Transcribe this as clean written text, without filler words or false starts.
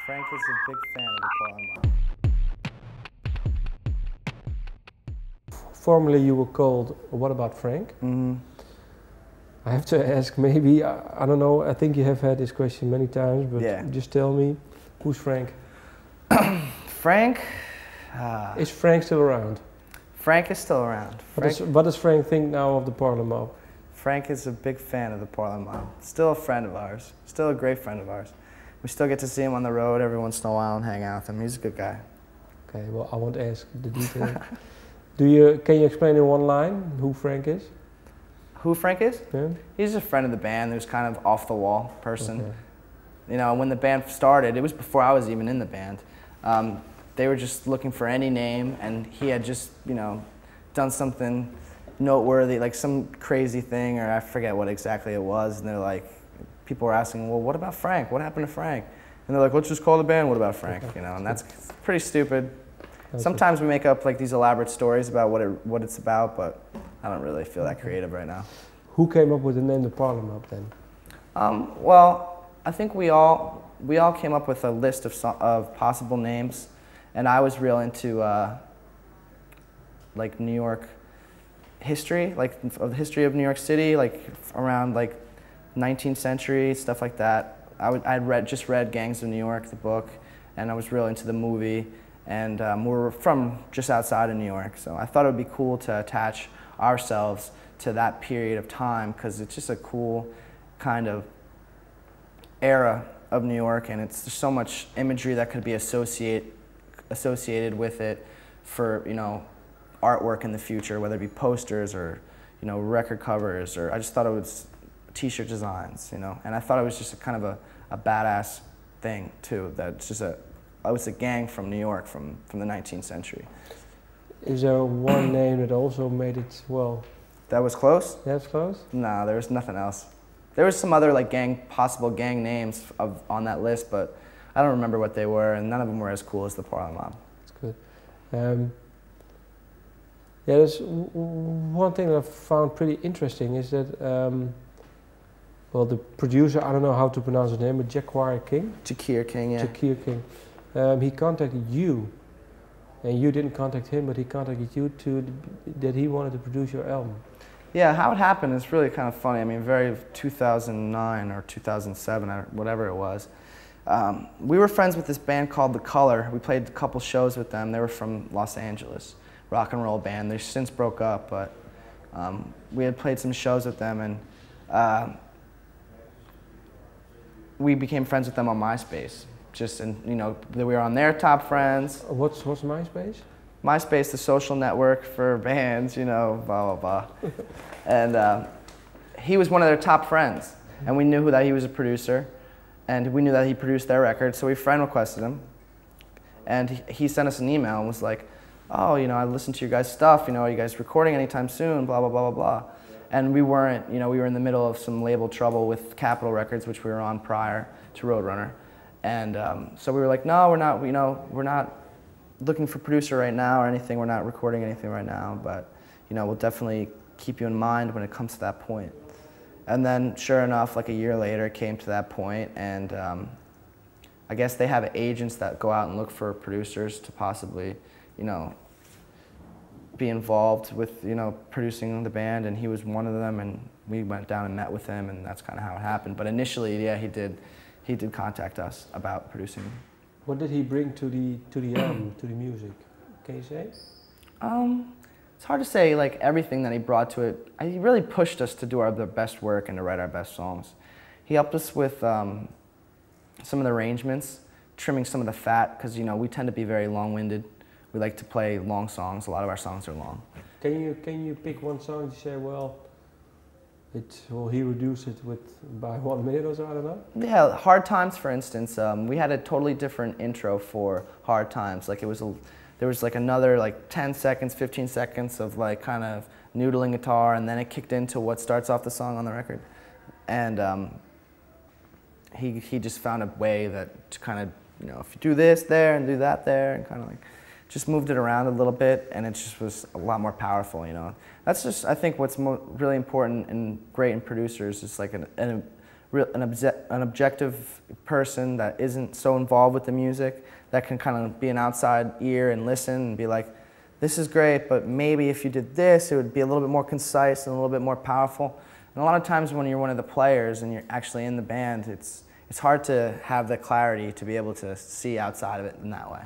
Frank is a big fan of the Parlor Mob. Formerly you were called, what about Frank? Mm-hmm. I have to ask, maybe, I don't know, I think you have had this question many times, but yeah. Just tell me, who's Frank? Frank? Is Frank still around? Frank is still around. What does Frank think now of the Parlor Mob? Frank is a big fan of the Parlor Mob. Still a friend of ours. Still a great friend of ours. We still get to see him on the road every once in a while and hang out with him. He's a good guy. Okay, well, I won't ask the details. Can you explain in one line who Frank is? Who Frank is? Yeah. He's a friend of the band who's kind of off the wall person. Okay. You know, when the band started, it was before I was even in the band. They were just looking for any name, and he had just, you know, done something noteworthy, like some crazy thing, or I forget what exactly it was, and they're like, people were asking, well, what about Frank? What happened to Frank? And they're like, let's just call the band What About Frank, you know, and that's pretty stupid. Sometimes we make up like these elaborate stories about what it's about, but I don't really feel that creative right now. Who came up with the name the Parlor Mob then? Well, I think we all came up with a list of possible names, and I was real into like New York history, like of the history of New York City, like around like 19th century, stuff like that. I'd just read Gangs of New York, the book, and I was real into the movie, and we were from just outside of New York, so I thought it would be cool to attach ourselves to that period of time, because it's just a cool kind of era of New York, and there's so much imagery that could be associated with it for, you know, artwork in the future, whether it be posters or, you know, record covers, or I just thought it was t-shirt designs, you know, and I thought it was just a kind of a badass thing too, that it's just I was a gang from New York from the 19th century. Is there one name that also made it, well... That was close? That's close? No, there was nothing else. There was some other like possible gang names on that list, but I don't remember what they were, and none of them were as cool as the Parlor Mob. That's good. Yeah, there's one thing that I found pretty interesting is that, well, the producer, I don't know how to pronounce his name, but Jacquire King? Jacquire King, yeah. Jacquire King. He contacted you, and you didn't contact him, but he contacted you that he wanted to produce your album. Yeah, how it happened is really kind of funny. I mean, 2009 or 2007, or whatever it was. We were friends with this band called The Color. We played a couple shows with them. They were from Los Angeles, rock and roll band. They since broke up, but we had played some shows with them, and we became friends with them on MySpace. You know, we were on their top friends. What's MySpace? MySpace, the social network for bands, you know, blah, blah, blah. And he was one of their top friends, and we knew that he was a producer, and we knew that he produced their record, so we friend requested him. And he sent us an email and was like, oh, you know, I listened to your guys' stuff, you know, are you guys recording anytime soon, blah, blah, blah, blah, blah. And we weren't, you know, we were in the middle of some label trouble with Capitol Records, which we were on prior to Roadrunner. And so we were like, no, we're not, you know, we're not looking for producer right now or anything. We're not recording anything right now, but, you know, we'll definitely keep you in mind when it comes to that point. And then, sure enough, like a year later, it came to that point, and I guess they have agents that go out and look for producers to possibly, you know, be involved with, you know, producing the band, and he was one of them, and we went down and met with him, and that's kind of how it happened. But initially, yeah, he did contact us about producing. What did he bring to the album, to the music? Can you say? It's hard to say, like, everything that he brought to it. He really pushed us to do the best work and to write our best songs. He helped us with some of the arrangements, trimming some of the fat, because, you know, we tend to be very long-winded. We like to play long songs. A lot of our songs are long. Can you pick one song to say, well, he reduced it by 1 minute or so, I don't know? Yeah, Hard Times, for instance. We had a totally different intro for Hard Times. Like, there was like another like 10 seconds, 15 seconds of like kind of noodling guitar, and then it kicked into what starts off the song on the record. And he just found a way to kind of, you know, if you do this there and do that there, and kind of like just moved it around a little bit, and it just was a lot more powerful, you know. That's just, I think, what's really important and great in producers is like a an objective person that isn't so involved with the music, that can kind of be an outside ear and listen and be like, this is great, but maybe if you did this, it would be a little bit more concise and a little bit more powerful. And a lot of times when you're one of the players and you're actually in the band, it's hard to have the clarity to be able to see outside of it in that way.